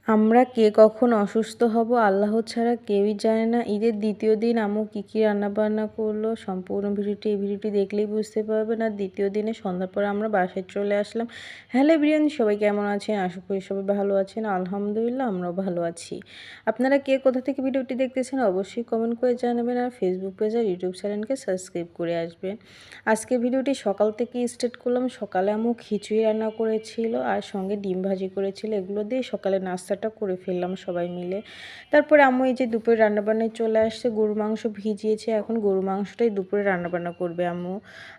আমরা কে কখন অসুস্থ হব আল্লাহ ছাড়া কেউই জানে না। ঈদের দ্বিতীয় দিন আম্মু কী রান্নাবান্না করলো সম্পূর্ণ ভিডিওটি দেখলেই বুঝতে পারবেন। আর দ্বিতীয় দিনে সন্ধ্যার পরে আমরা বাসায় চলে আসলাম। হ্যালো এভরিওয়ান, সবাই কেমন আছেন? আশা করি সবাই ভালো আছেন। আলহামদুলিল্লাহ আমরাও ভালো আছি। আপনারা কে কোথা থেকে ভিডিওটি দেখতেছেন অবশ্যই কমেন্ট করে জানাবেন। আর ফেসবুক পেজ আর ইউটিউব চ্যানেলকে সাবস্ক্রাইব করে আসবেন। আজকে ভিডিওটি সকাল থেকে স্টার্ট করলাম। সকালে আম্মু খিচুড়ি রান্না করেছিল আর সঙ্গে ডিম ভাজি করেছিল। এগুলো দিয়ে সকালে নাস্তাটা করে ফেললাম সবাই মিলে। তারপরে আম্মু এই যে দুপুরে রান্নাবান্নায় চলে আসছে, গরুর মাংস ভিজিয়েছে। এখন গরুর মাংসটাই দুপুরে রান্নাবান্না করবে আম্মু।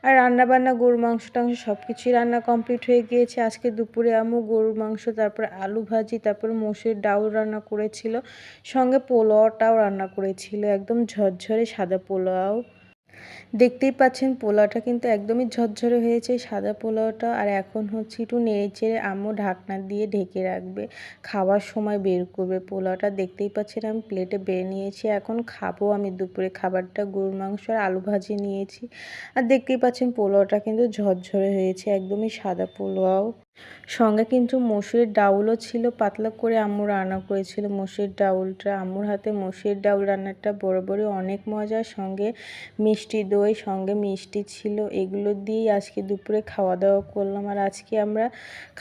আর রান্নাবান্না গরুর মাংস টাংস সব কিছুই রান্না কমপ্লিট হয়ে গিয়েছে। আজকে দুপুরে আম্মু গরুর মাংস, তারপরে আলু ভাজি, তারপরে মোষের ডাউল রান্না করেছিল, সঙ্গে পোলাওটাও রান্না করেছিল, একদম ঝরঝরে সাদা পোলাও। দেখতেই পাচ্ছেন পোলাওটা কিন্তু একদমই ঝরঝরে হয়েছে সাদা পোলাওটা। আর এখন হচ্ছে একটু নেড়েচেড়ে আম্মু ঢাকনা দিয়ে ঢেকে রাখবে, খাওয়ার সময় বের করবে পোলাওটা। দেখতেই পাচ্ছেন আমি প্লেটে বেড়ে নিয়েছি, এখন খাবো আমি দুপুরে খাবারটা। গরুর মাংস আর আলু ভাজি নিয়েছি। আর দেখতেই পাচ্ছেন পোলাওটা কিন্তু ঝরঝরে হয়েছে, একদমই সাদা পোলাও। সঙ্গে কিন্তু মসুরের ডাউলও ছিল, পাতলা করে আম্মু রান্না করেছিল মসুরের ডাউলটা। আম্মুর হাতে মসুরের ডাউল রান্নাটা বরাবরই অনেক মজা। সঙ্গে মিষ্টি দই, সঙ্গে মিষ্টি ছিল, এগুলো দিয়েই আজকে দুপুরে খাওয়া দাওয়া করলাম। আর আজকে আমরা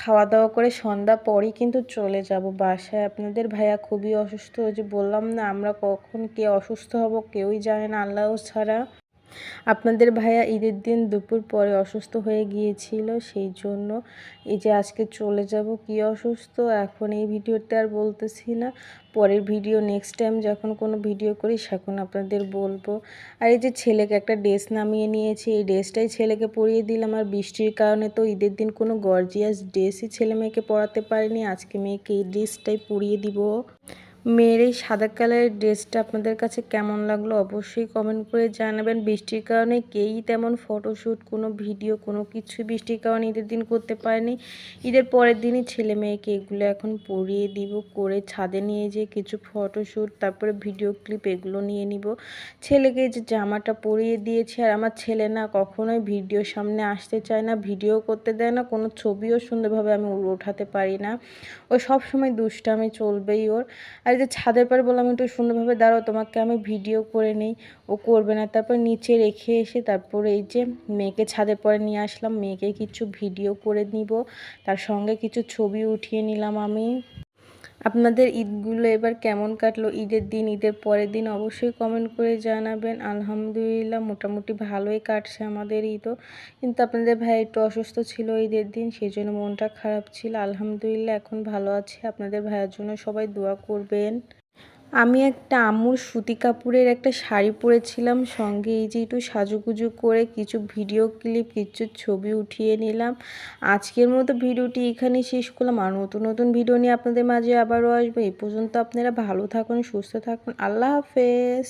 খাওয়া দাওয়া করে সন্ধ্যা পরই কিন্তু চলে যাব বাসায়। আপনাদের ভাইয়া খুবই অসুস্থ, ওই যে বললাম না, আমরা কখন কে অসুস্থ হব কেউই জানে না আল্লাহ ছাড়া। আপনাদের ভাইয়া ঈদের দিন দুপুর পরে অসুস্থ হয়ে গিয়েছিল, সেই জন্য এই যে আজকে চলে যাব। কি অসুস্থ এখন এই ভিডিওতে আর বলতেছি না, পরের ভিডিও নেক্সট টাইম যখন কোনো ভিডিও করি সেখন আপনাদের বলবো। আর এই যে ছেলেকে একটা ড্রেস নামিয়ে নিয়েছি, এই ড্রেসটাই ছেলেকে পরিয়ে দিলাম। আর বৃষ্টির কারণে তো ঈদের দিন কোনো গর্জিয়াস ড্রেসই ছেলে মেয়েকে পরাতে পারিনি, আজকে মেয়েকে এই ড্রেসটাই পরিয়ে দিব। মেয়ের এই সাদা কালারের ড্রেসটা আপনাদের কাছে কেমন লাগলো অবশ্যই কমেন্ট করে জানাবেন। বৃষ্টির কারণে কেউই তেমন ফটোশ্যুট, কোনো ভিডিও, কোনো কিছুই বৃষ্টির কারণে ঈদের দিন করতে পারেনি। ঈদের পরের দিনই ছেলে মেয়েকে এগুলো এখন পরিয়ে দিব, করে ছাদে নিয়ে যেয়ে কিছু ফটোশ্যুট, তারপরে ভিডিও ক্লিপ এগুলো নিয়ে নিব। ছেলেকে যে জামাটা পরিয়ে দিয়েছি। আর আমার ছেলে না কখনোই ভিডিওর সামনে আসতে চায় না, ভিডিও করতে দেয় না, কোনো ছবিও সুন্দরভাবে আমি ওঠাতে পারি না। ও সব সময় দুষ্টামি চলবেই ওর। আর এই যে ছাদের পরে বললাম একটু সুন্দরভাবে দাঁড়াও, তোমাকে আমি ভিডিও করে নেই, ও করবে না। তারপর নিচে রেখে এসে তারপরে এই যে মেয়েকে ছাদের পরে নিয়ে আসলাম, মেয়েকে কিছু ভিডিও করে নিব, তার সঙ্গে কিছু ছবি উঠিয়ে নিলাম আমি। আপনাদের ঈদগুলো এবার কেমন কাটলো? ঈদের দিন, ঈদের পরের দিন অবশ্যই কমেন্ট করে জানাবেন। আলহামদুলিল্লাহ মোটামুটি ভালোই কাটছে আমাদের ঈদও, কিন্তু আপনাদের ভাই একটু অসুস্থ ছিল ঈদের দিন, সেই জন্য মনটা খারাপ ছিল। আলহামদুলিল্লাহ এখন ভালো আছে। আপনাদের ভাইয়ের জন্য সবাই দোয়া করবেন। আমি একটা আম্মুর সুতি কাপড়ের একটা শাড়ি পরেছিলাম, সঙ্গে এই যে একটু সাজুগুজু করে কিছু ভিডিও ক্লিপ, কিছু ছবি উঠিয়ে নিলাম। আজকের মতো ভিডিওটি এখানেই শেষ করলাম। আর নতুন নতুন ভিডিও নিয়ে আপনাদের মাঝে আবারও আসবো। এই পর্যন্ত আপনারা ভালো থাকুন, সুস্থ থাকুন। আল্লাহ হাফেজ।